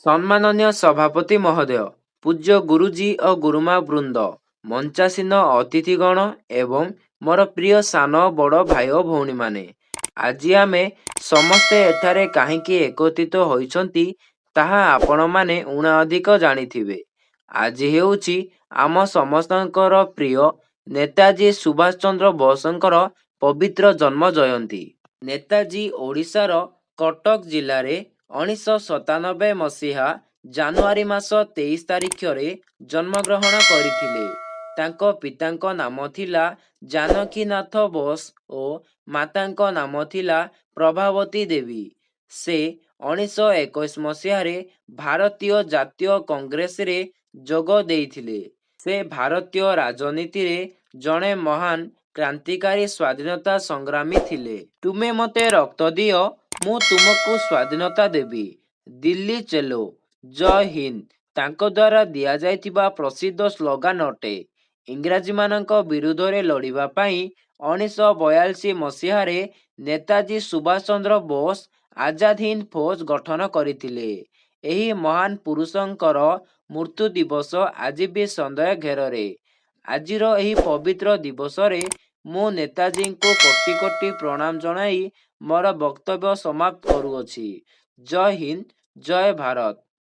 ସମ୍ମାନନୀୟ ସଭାପତି ମହୋଦୟ, ପୂଜ୍ୟ ଗୁରୁଜୀ ଓ ଗୁରୁମା ବୃନ୍ଦ, ମଞ୍ଚାସୀନ ଅତିଥିଗଣ ଏବଂ ମୋର ପ୍ରିୟ ସାନ ବଡ଼ ଭାଇ ଓ ଭଉଣୀମାନେ, ଆଜି ଆମେ ସମସ୍ତେ ଏଠାରେ କାହିଁକି ଏକତ୍ରିତ ହୋଇଛନ୍ତି ତାହା ଆପଣମାନେ ଊଣା ଅଧିକ ଜାଣିଥିବେ। ଆଜି ହେଉଛି ଆମ ସମସ୍ତଙ୍କର ପ୍ରିୟ ନେତାଜୀ ସୁଭାଷ ଚନ୍ଦ୍ର ବୋଷଙ୍କର ପବିତ୍ର ଜନ୍ମ ଜୟନ୍ତୀ। ନେତାଜୀ ଓଡ଼ିଶାର କଟକ ଜିଲ୍ଲାରେ 1997 ମସିହା ଜାନୁଆରୀ ମାସ 23 ତାରିଖରେ ଜନ୍ମଗ୍ରହଣ କରିଥିଲେ। ତାଙ୍କ ପିତାଙ୍କ ନାମ ଥିଲା ଜାନକୀନାଥ ବୋଷ ଓ ମାତାଙ୍କ ନାମ ଥିଲା ପ୍ରଭାବତୀ ଦେବୀ। ସେ 1921 ମସିହାରେ ଭାରତୀୟ ଜାତୀୟ କଂଗ୍ରେସରେ ଯୋଗ ଦେଇଥିଲେ। ସେ ଭାରତୀୟ ରାଜନୀତିରେ ଜଣେ ମହାନ କ୍ରାନ୍ତିକାରୀ ସ୍ୱାଧୀନତା ସଂଗ୍ରାମୀ ଥିଲେ। ତୁମେ ମୋତେ ରକ୍ତ ଦିଅ, ମୁଁ ତୁମକୁ ସ୍ୱାଧୀନତା ଦେବି। ଦିଲ୍ଲୀ ଚଲୋ, ଜୟ ହିନ୍ଦ ତାଙ୍କ ଦ୍ୱାରା ଦିଆଯାଇଥିବା ପ୍ରସିଦ୍ଧ ସ୍ଲୋଗାନ ଅଟେ। ଇଂରାଜୀମାନଙ୍କ ବିରୁଦ୍ଧରେ ଲଢ଼ିବା ପାଇଁ 1942 ମସିହାରେ ନେତାଜୀ ସୁଭାଷ ଚନ୍ଦ୍ର ବୋଷ ଆଜାଦ ହିନ୍ଦ ଫୌଜ ଗଠନ କରିଥିଲେ। ଏହି ମହାନ ପୁରୁଷଙ୍କର ମୃତ୍ୟୁ ଦିବସ ଆଜି ବି ସନ୍ଦେହ ଘେରରେ। ଆଜିର ଏହି ପବିତ୍ର ଦିବସରେ ମୁଁ ନେତାଜୀଙ୍କୁ କୋଟି କୋଟି ପ୍ରଣାମ ଜଣାଇ ମୋର ବକ୍ତବ୍ୟ ସମାପ୍ତ କରୁଅଛି। ଜୟ ହିନ୍ଦ, ଜୟ ଭାରତ।